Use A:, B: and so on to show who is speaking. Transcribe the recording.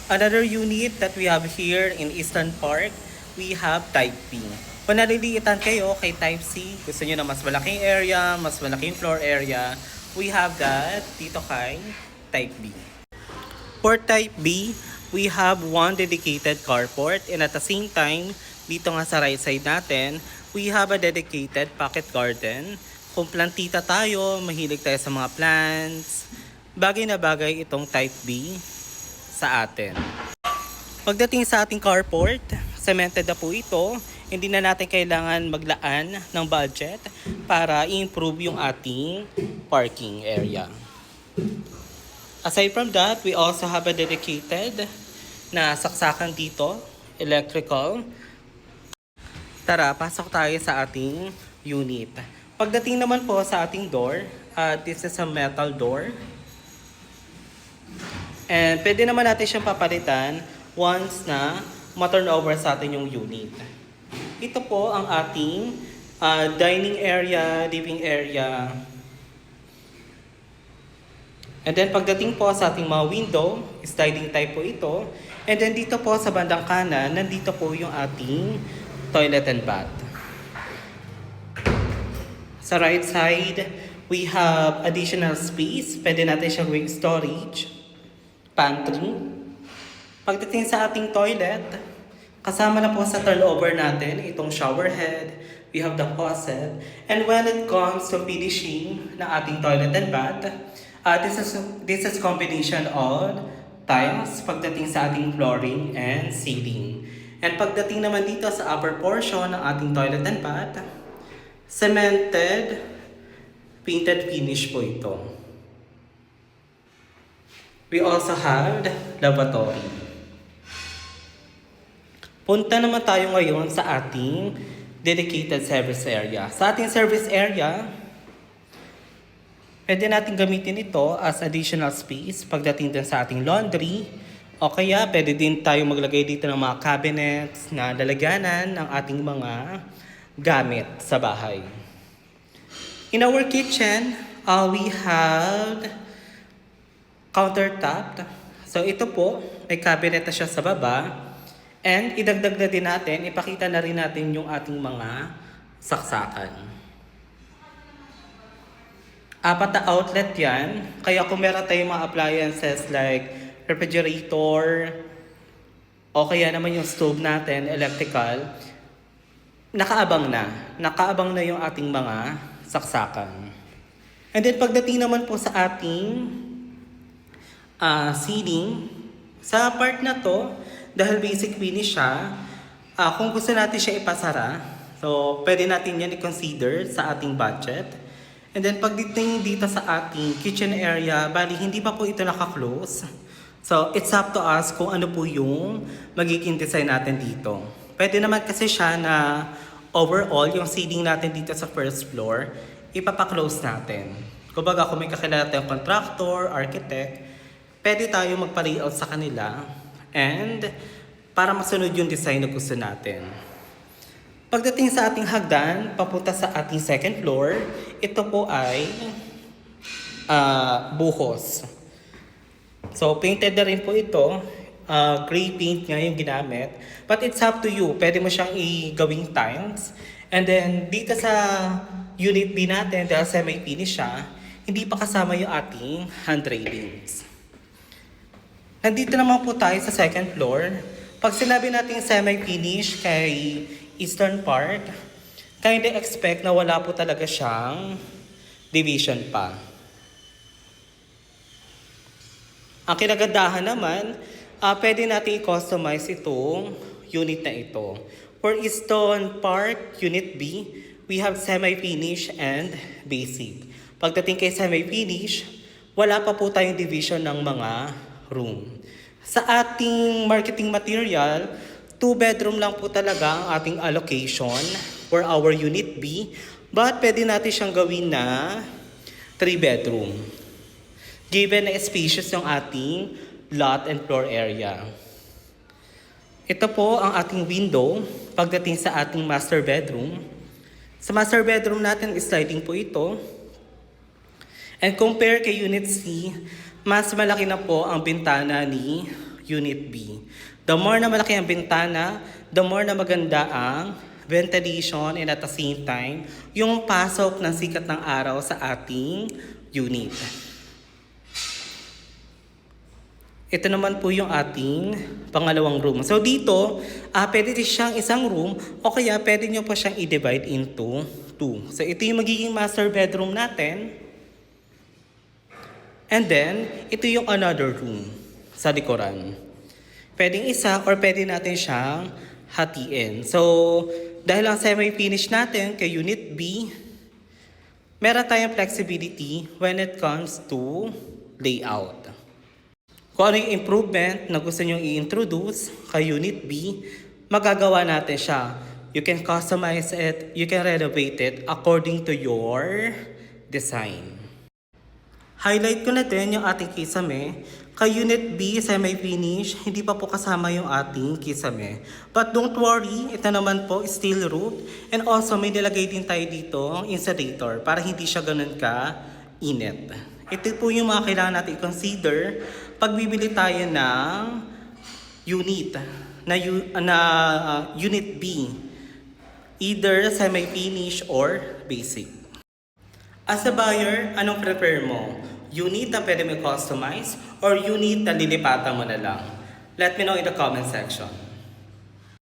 A: Another unit that we have here in Eastern Park, we have Type B. Kung naliliitan kayo kay Type C, gusto nyo na mas malaking area, mas malaking floor area, we have that dito kay Type B. For Type B, we have one dedicated carport, and at the same time, dito nga sa right side natin, we have a dedicated pocket garden. Kung plantita tayo, mahilig tayo sa mga plants, bagay na bagay itong Type B sa atin. Pagdating sa ating carport, cemented na po ito. Hindi na natin kailangan maglaan ng budget para i-improve yung ating parking area. Aside from that, we also have a dedicated na saksakan dito, electrical. Tara, pasok tayo sa ating unit. Pagdating naman po sa ating door, this is a metal door. And pwede naman natin siyang papalitan once na ma-turn over sa atin yung unit. Ito po ang ating dining area, living area. And then pagdating po sa ating mga window, sliding type po ito. And then dito po sa bandang kanan, nandito po yung ating toilet and bath. Sa right side, we have additional space. Pwede natin siyang gawing storage, pantry. Pagdating sa ating toilet, kasama na po sa turnover natin itong shower head, we have the faucet, and when it comes to finishing na ating toilet and bath, this is combination of tiles pagdating sa ating flooring and ceiling. And pagdating naman dito sa upper portion ng ating toilet and bath, cemented, painted finish po ito. We also have lavatory. Punta naman tayo ngayon sa ating dedicated service area. Sa ating service area, pwede natin gamitin ito as additional space pagdating din sa ating laundry. O kaya pwede din tayo maglagay dito ng mga cabinets na lalagyanan ng ating mga gamit sa bahay. In our kitchen, we have countertop. So ito po, may cabinet na siya sa baba. And idagdag na din natin, ipakita na rin natin yung ating mga saksakan. Apat na outlet yan. Kaya kung meron tayong mga appliances like refrigerator, o kaya naman yung stove natin, electrical, nakaabang na. Nakaabang na yung ating mga saksakan. And then pagdating naman po sa ating ceiling, sa part na to, dahil basic finish siya, kung gusto natin siya ipasara, so pwede natin yan i-consider sa ating budget. And then pagdating dito sa ating kitchen area, bali hindi pa po ito naka-close. So it's up to us kung ano po yung magiging design natin dito. Pwede naman kasi siya na overall, yung ceiling natin dito sa first floor, ipapa-close natin. Kumbaga kung may kakilala tayong contractor, architect, pwede tayo magpa-layout sa kanila and para masunod yung design na gusto natin. Pagdating sa ating hagdan, papunta sa ating second floor, ito po ay buhos. So painted na rin po ito. Gray paint nga yung ginamit. But it's up to you. Pwede mo siyang i-gawing tiles. And then dito sa unit B natin, dahil semi-finish siya, hindi pa kasama yung ating hand railings. Nandito naman po tayo sa second floor. Pag sinabi natin semi-finish kay Eastern Park, kindly expect na wala po talaga siyang division pa. Ang kinagandahan naman, pwede natin i-customize itong unit na ito. For Eastern Park Unit B, we have semi-finish and basic. Pagdating kay semi-finish, wala pa po tayong division ng mga room. Sa ating marketing material, 2-bedroom lang po talaga ang ating allocation for our Unit B. But pwede natin siyang gawin na 3-bedroom. Given na spacious yung ating lot and floor area. Ito po ang ating window pagdating sa ating master bedroom. Sa master bedroom natin, sliding po ito. And compare kay Unit C, mas malaki na po ang bintana ni Unit B. The more na malaki ang bintana, the more na maganda ang ventilation and at the same time, yung pasok ng sikat ng araw sa ating unit. Ito naman po yung ating pangalawang room. So dito, pwede siyang isang room o kaya pwede nyo pa siyang i-divide into 2. So ito yung magiging master bedroom natin. And then, ito yung another room sa likuran. Pwedeng isa or pwede natin siyang hatiin. So, dahil ang semi-finish natin kay Unit B, meron tayong flexibility when it comes to layout. Kung ano yung improvement na gusto nyo i-introduce kay Unit B, magagawa natin siya. You can customize it, you can renovate it according to your design. Highlight ko na din yung ating kisame. Kay Unit B, semi-finish, hindi pa po kasama yung ating kisame. But don't worry, ito naman po steel roof. And also may nilagay din tayo dito ang insulator para hindi siya ganun ka-init. Ito po yung mga kailangan natin i-consider pag bibili tayo ng unit Unit B. Either semi-finish or basic. As a buyer, anong prefer mo? Unit na pwede mo customize or unit na lilipatan mo na lang? Let me know in the comment section.